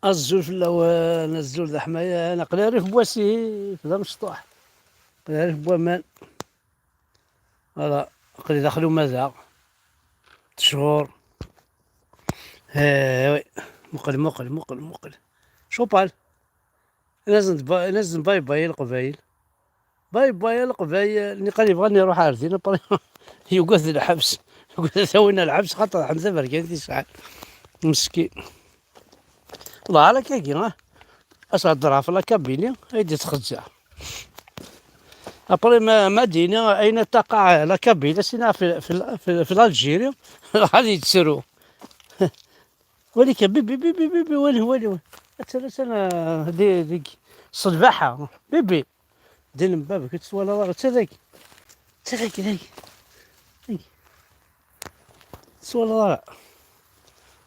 الزول في الاول الزول ذا حمايه انا قلاري في بواسي ذا مشطوح قلاري في بوامان فوالا قلي دخلوا ماذا شهور وي مقل شوبال لازم باي باي القبايل اللي قال يبغاني نروح عارفين يوقف الحبس يقول سوينا الحبس خاطر حمزه بركان شحال مسكين الله على كاكي أسعد ضرافة لا كابيني هيدي تخزع أبري مدينة أين تقع لا كابينة سينا في الجيريا غادي تسرو وليك بيبي وين أنا ديك صلباحة بيبي دين من بابك تسوى لا تسرك ذيك تسوى لا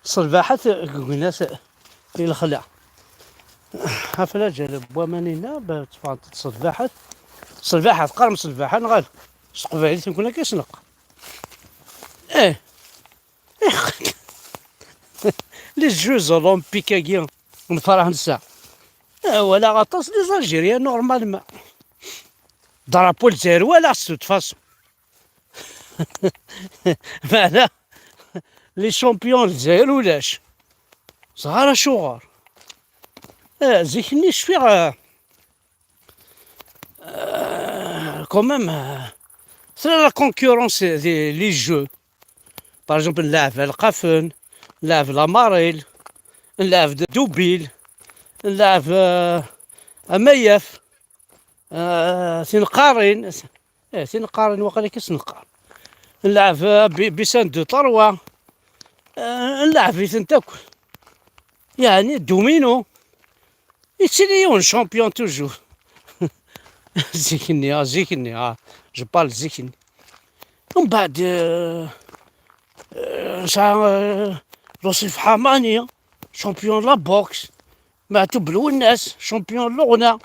صلباحة الناس في الخلع هفلا جالب بوامانينا بتفعل صلباحة قرم صلباحة نغال سقبالي تنكون كيسنق ايه لي جوز اولمبيك كاع من فرنسا ولا غطاس لي زالجيريان نورمالمون درابو الجزائر ولا خصو تفاصو معنا لي شامبيون الجزائر ولاش صغار شغار زيكني شفيغ quand même c'est la concurrence des les jeux par exemple نلعب القفن نلعب لاماريل نلعب دوبيل نلعب ميف سنقارن سنقارن وقال لك سنقارن نلعب بيسان دو طروا نلعب في سنتاكل يعني دومينو يتسيليون شامبيون توجور زيكني جو بارل زيكني ومن بعد لوصيف حمانية شامبيون لا بوكس معتو بالوناس شامبيون لغنا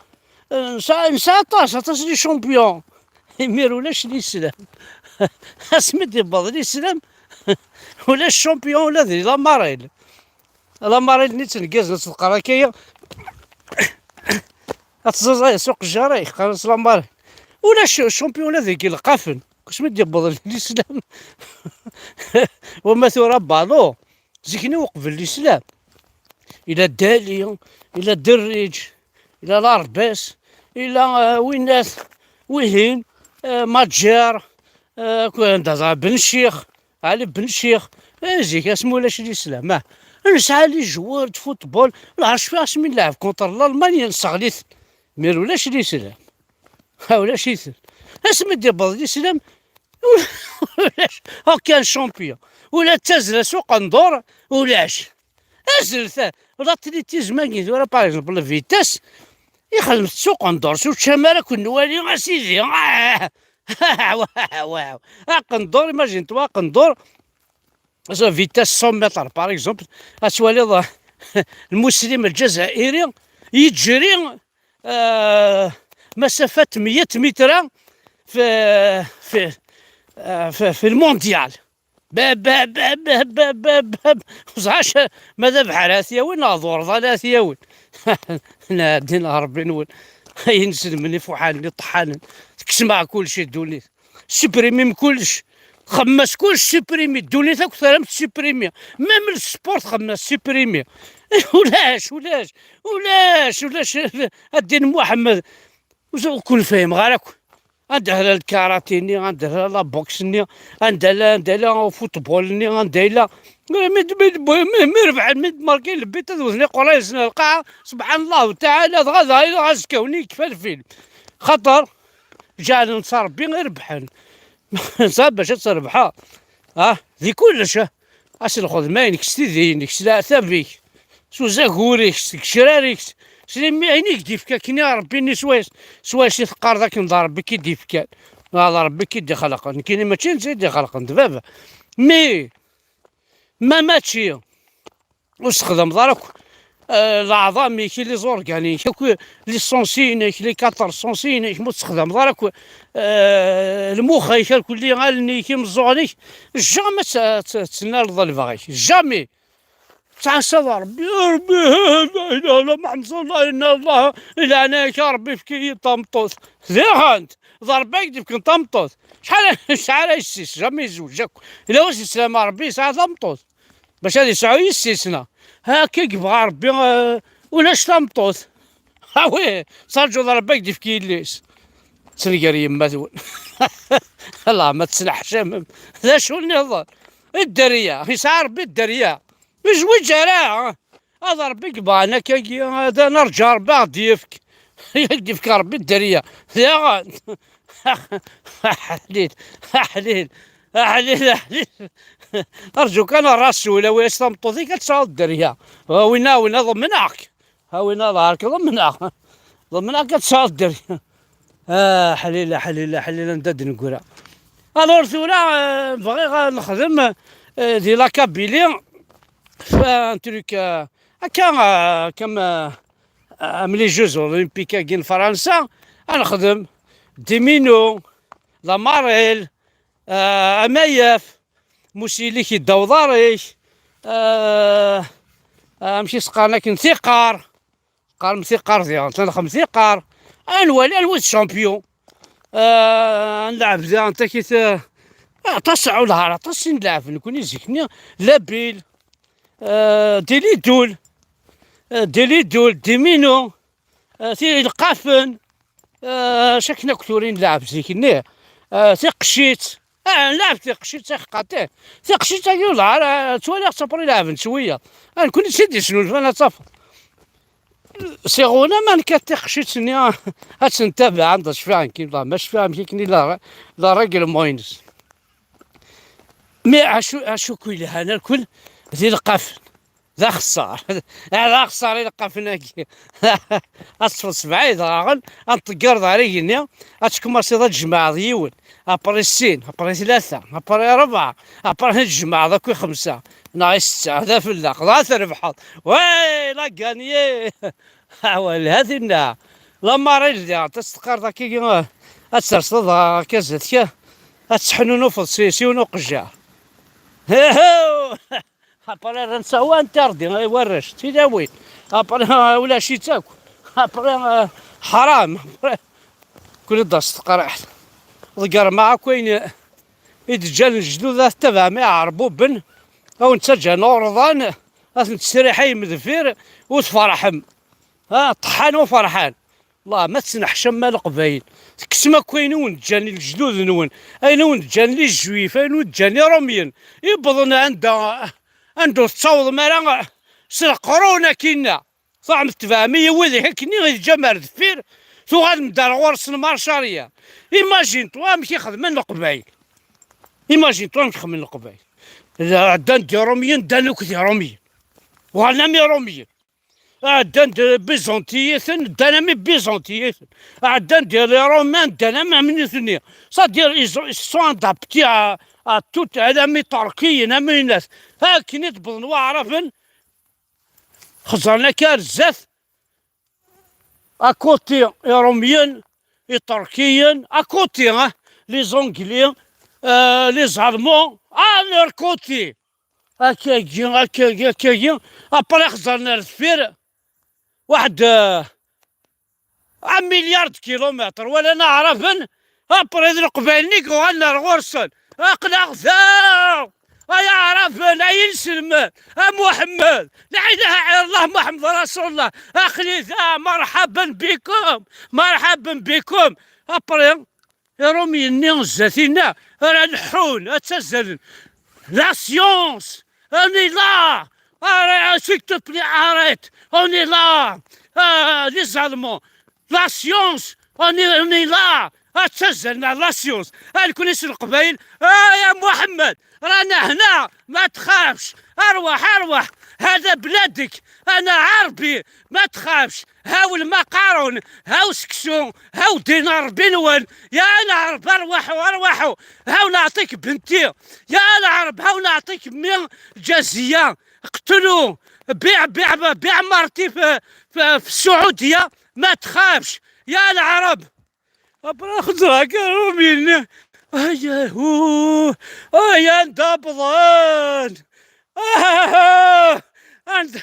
نسا 11 لي شامبيون يميرولاش لي سلام اسمد يبض لي سلام ولا الشامبيون ولا ذي لاماريل نيت نقاز نتلقى راكايا اتزازايا سوق الجرايح قناص لاماريل ولا الشامبيون ولا ذيك القفن كاش مدي يبض الاسلام وما ثورا بالو زيكني وقف الاسلام الى الدالية الى الدريج الى الارباس الى ويناث وهين ماتجار بن الشيخ علي بن الشيخ زيك اسمو لاش الاسلام نسعى لي جوار د فوتبول نعرف فيها من نلعب كونتر الالمانيا نصغليت مير ولاش الاسلام ولاش يثر اسمي دي بض الاسلام ولاش كان شامبيون ولا تزل سوق ندور ولاش ازل ولا تريتيزم كي ولا باغ اكزومبل فيتاس يخدم سوق ندور شوف شمالة كون نوالي اسيدي واو قندور ايماجين توا قندور فيتاس 100 متر باغ اكزومبل اسوالي المسلم الجزائري يجري مسافة 100 متر في المونديال باب وزعاش ماذا بحال هاثياوين ناظور ظل هاثياوين نادين ربي نول ينزل مني فوحاني طحانا تكسمع كلشي الدونيت سبريمي كلش خمس كلش سبريمي الدونيت اكثر من سبريمي ميم السبورت خمس سبريمي ولاش الدين محمد كون فاهم غير عندها الكاراتيني عندها لا بوكسني عندها فوتبولني عندها مربع ماركين البيت وذني قريص القاعة سبحان الله تعالى غدا غاسكوني كفى الفيلم خطر جا نصار بين ربحان صاب باش تربحها ذي كلش اش ناخذ ماينك ستيدينك لا ثابيك سو زاكوريك شراريك سليمي عينيك ديفكا كني ربي سواش ثقار ذاك نضرب بك ديفكا هذا ربي كيدي خلق كاين ماشي نزيد خلق دابا مي ما ماتشي واستخدم ضرك العظام كي لي زورغانيك لي سونسينيك لي 4 سونسينيك مستخدم ضرك المخ كلي غالني كي مزوغنيك جامي تسنى الظلفغيك جامي تعسى ربي يا ربي لا اله الا الله محمد صلى الله ان الله الا اناك يا ربي فكي طمطوط زيغانت ضربك ديك طمطوط شحال يسيس جامي يزوجك الا واش يسلم ربي ساعه طمطوط باش هادي ساعه يسيسنا هاكا يبغى ربي ولاش طمطوط ها ويه صار ضربك ديك فكي ليس تنقر يما ثول الله ما تسنحش لا شو النظر الدريه يسعى ربي الدريه وجوج راه هذا ربي قبانا كي هذا نرجع ربي ضيفك يديفك ربي الدريه يا غاد حليل حليل حليل ارجوك انا راسي ولا ويش تمطوطي كتصاوب الدريه وين ضمناك ها وين ظهرك ضمناك كتصاوب الدريه حليله حليله حليله ندد نقولها الوغ ثولا بغي نخدم دي لاكابيلي فان تروك هكا كما ملي جوز اولمبيك كاين فرنسا نخدم ديمينو لاماريل امايف موسيليك الدوضاريش ماشي سقارنا كي ثقار قال مثقار ديال تنخدم ثقار نولي الشامبيون نلعب ذا انت كي تصعو الهارة تصي نلعب نكون يزيكني لابيل ديليدول ديمينو تي القافن شكنا كثورين نلعب زيكني تقشيت نلعب تقشيت تقاتي تقشيت تاكيو الهارة توالي صبري لعب شوية نكون سيدي شنو انا صافي سيغونا ما نكتقشيتني هاتنتابع عند شفاعن كي الله ما شفاعن كيكني لا راجل موينس مي عشو كل هذا الكل ذي القفن ذا خسار هذا خسار القفن هاكي اصفر سبعيد راغن انطقر ضاريني اتكمر سيدا الجماعة ديول ابري السين ابري ثلاثة ابري أربعة ابري الجماعة ذاك خمسة ناقص ستة هذا في اللق لا تربحط وي لا كانيي حوال هذه النا لما رجع تستقر ذاكي اترصد كازتك اتحنونو في السيسي ونقجع هاو ابري نسوا انت ردي ورش تداوي ابري ولا شي تاكل ابري حرام كل الدرس تقرا ذكر معك وين يتجال الجدود تبع ما يعربو بن او نتسجى نورضان تستريحي مذفير وتفرحم طحان وفرحان الله ما تسنحش مال قبايل كسما كوين وين جاني الجدود نون اين وين جاني الجويف اين وين جاني روميين يبضن عنده تصاوض مالا سرقرونا كينا صعب تفهمي وذي هكني غير جمال دفير ثو غاد مدار غورس المارشاريه ايماجين طوا مشي خدمنا القبايل ايماجين طوا مشي خدمنا القبايل عندنا دي روميين دانوك دي روميين وغانا مي روميين عندنا بيزونتيين دانا مي بيزونتيين عندنا دي لي رومان دانا ما من ثنيا صادير سون دابتي توت هذا مي تركيين مي ناس هاكني تبضن واعرفن خزرنا كارزاف اكوتي روميين تركيين اكوتي لي زونغليين لي زالمون لور كوتي هكاكي ابري خزرنا الفير واحد مليار كيلومتر ولا نعرفن ابري ذي القبايلنيك وغانا الغرسن اقلع ذا يعرفن ينسلم محمد لا اله الا الله محمد رسول الله اخلي ذا مرحبا بكم مرحبا بكم ابري يا رومي النيونزاتينا راه نحون اتسزل لا سيونس اوني لا s'il te plaît arrête on est là les Allemands لا سيونس اوني لا تسجلنا لا سيونس الكل يسال القبايل يا محمد رانا هنا ما تخافش ارواح هذا بلادك انا عربي ما تخافش هاو المقارون هاو سكسون هاو دينار بنون يا العرب ارواحوا هاو نعطيك بنتي يا العرب هاو نعطيك 100 جزيه اقتلوا بيع مرتي في السعوديه ما تخافش يا العرب ابرا خضراك رومين يا ندبضان انت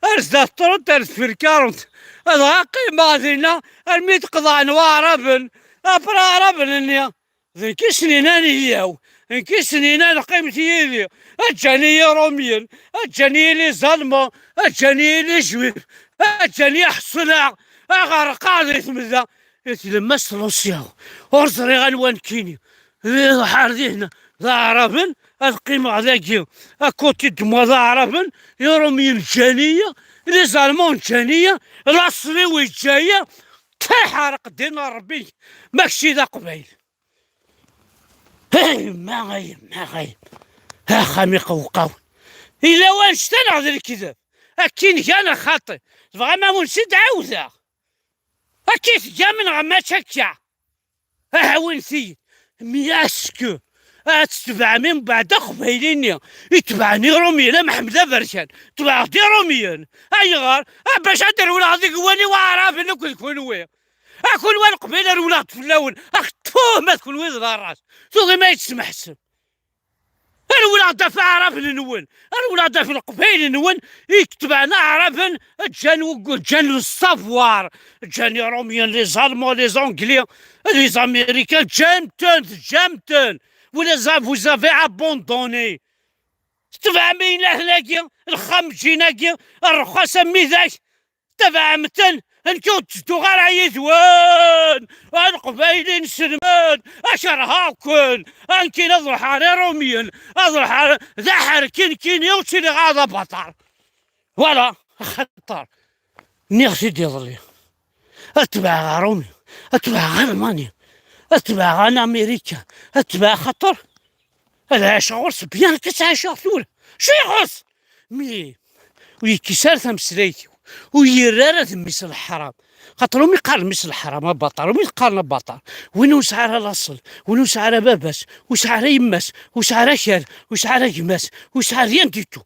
ارزد ترد ارز في الكارنت هذا قيمة ذينا الميت قضاء نواربن ابرا ربن انيا ذيك سنينان هياو ذيك سنينان قيمتي يدي اجاني روميا اجاني لي ظلمة اجاني لي جويف اجاني حصلع اغرق قاضي ثمذا يتلمس روسيا ورزري غنوان كيني حاردي هنا ذا عربن القيمة ذاكي اكوتي دموا ذا عربن يرومي الجانية لي زالمون جانية العصري جاية تحرق دين ربي ماكشي ذا قبيل ما غايب ها خامي قوقاو إلا وين شتنع ذا الكذاب أكين كان خاطي تبغى ما ونسيت عاوزة أكيد جا من غما تشكع وين ثي مياسكو تتبع من بعد قبيليني يتبعني روميا محمد برشان تبعتي روميا غار باش ادير ولا هذيك واني واعرف انك تكون وين اكون وين قبيله ولا تفلاون اختوه ما تكون وين الراس شو ما يتسمح السم الولاد في عرف نون الولاد في القبيل نون يكتبعنا عرفا جان الصفوار جان روميان لي زالمون لي زونجلي لي زاميريكان جامتن ولا فوزافي ابوندوني تفهمين هناكيا الخمجيناكيا الرخصة ميزاك تفهمتن انكو تشدو غير عيزوان القبايلين سلمان اشر هاكن انكي نظر حاري روميا نظر حاري ذحر كين يوتي غاضا بطار ولا خطر نيغسي ديضلي اتبع روميا اتبع المانيا اتبع امريكا اتبع خطر هذا شغل بيان كسع شغل شو يغص مي ويكسر ثمسليتي ويرارة مثل الحرام خاطر مي قال مثل الحرام بطل ومي قال بطل وين وسعر الاصل وين وسعر باباس وسعر يماس وسعر خال وسعر يماس وسعر ينديتو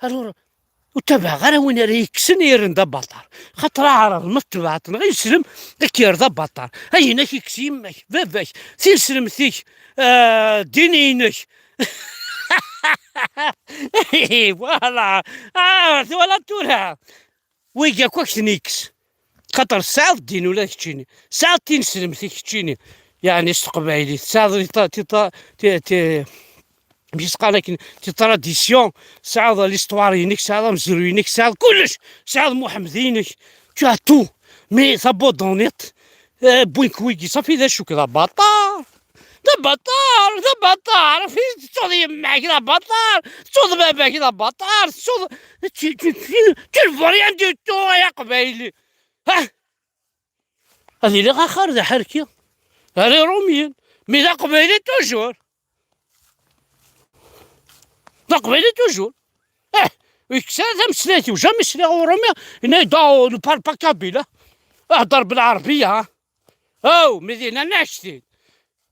الور وتبع غير وين يكسن يرند بطل خاطر عرض متبعت غير يسلم ذاك يرضى بطل هاي هناك يكسي يماك باباك تيسلم فيك دينينك فوالا ولا تورها ويجا كوكس نيكس خاطر ساعة الدين ولا كتشيني ساعة تنسلم فيك كتشيني يعني استقبالي ساعة تي مش لكن تي تراديسيون ساعة ليستوارينيك ساعة مزروينيك ساعة كلش ساعة محمدينك تو تو مي صابو دونيت بوين كويكي صافي ذا شوك ذا بطار ذا بطار في تصوض معاك ذا بطار تصوض باباك ذا بطار تصوض تلفريان دي تو يا قبايلي ها هذه اللي غاخر ذا حركي هذه روميين مي ذا قبايلي توجور ذا قبايلي توجور ويكسر ذا مسلاتي وجا مسلي روميا هنا يداو نبار با كابيلا اهضر بالعربية او مدينة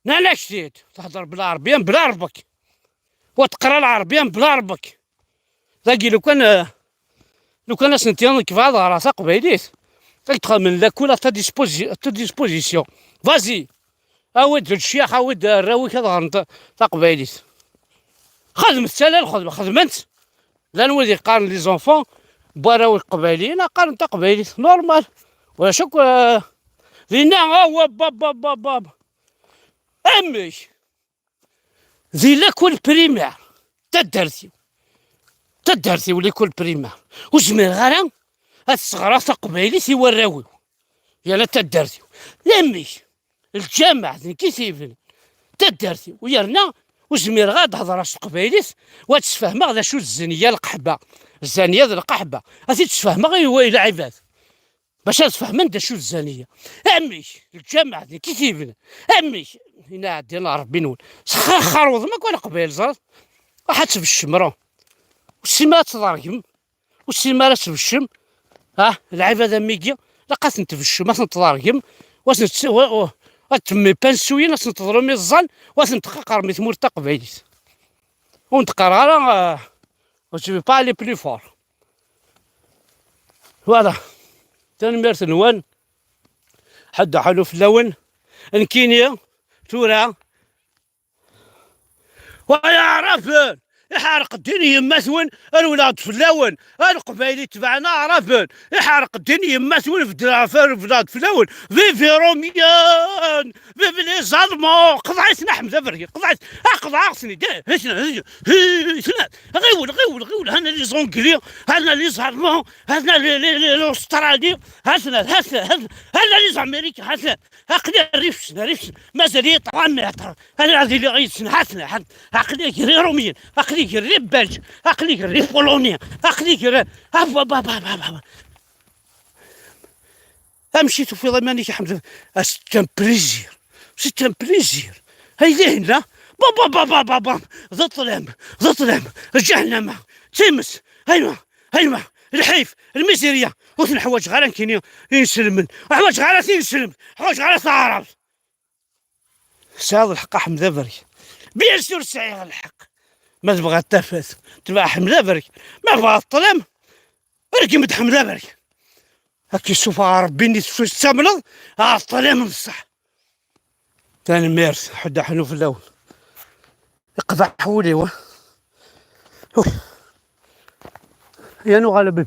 ناشتيت تهضر بالعربية بالعربك وتقرا العربية بالعربك ذاكي لو كان سنتيان كيف هذا راسا قبيليت تدخل من لاكولا تا ديسبوزيسيون فازي اود الشيخ اود الراوي كذا تا قبيليت خدم السلال خدمت لا نولي قارن لي زونفون بوراوي قبايليين قارن تا قبيليت نورمال ولا شك لينا هو باب امي ذي لاكول بريمير تدرتي ولي كل بريمير وزمير غير هاد الصغرى تقبايلي تيوراوي يلا تدرتي لامي الجامع كيفين تدرتي ويرنا وزمير غاد هضر قبايليت وتسفهمها ذا شو الزنيه القحبه الزانيه ذا القحبه هاتي تسفهمها غير هو الى عباد باش تفهمن دا شو الزانيه امي الجامع كيفين امي هنا عندنا ربي نقول خروض ما كون قبيل زرت واحد في الشمرة والسما تضرقم والسما راس في الشم ها العبادة ميكيا لقات انت في الشم ما تضرقم وتمي بانسوين ناس تضرمي الظن وتنتقر مثل مرتا قبيليت ونتقر على وتبي با لي بلي فور فوالا تنميرت نوان حد حلو في اللون انكينيا تورا ويعرفن يحرق الدين يما ثون الولاد فلاون القبايلي تبعنا عرفن يحرق الدين يما ثون في بلاد فلاون في روميان في لي زالمون قضعتنا حمزه بركي قضعت قضعتني ده هشنا غيول هنا لي زونغلي هنا لي زالمون هنا الاسترالي هنا لي زامريكا هنا عقلي ريفش مازال طبعا انا هذه اللي غيسن حسنا عقلي كري روميين عقلي كري بلج عقلي كري بولونيا عقلي كري مشيت في ضمانك حمد سيت ان بليزير هيدي هنا بابا ظلم جهنم تمس هيما الحيف الميزيريا وثن حوايج غير كاينين ينسلمن حوايج غير ينسلم حوايج غير تعرف ساعد الحق حمزه برك بيان سور سعي الحق ما تبغى تفاس تبغى حمزه برك ما بغى الظلم رقمت حمزه برك هاكي شوف ربي في السمنض الظلم بصح ثاني مارس حدا حنو في الاول يقطع حولي يا نو غالبا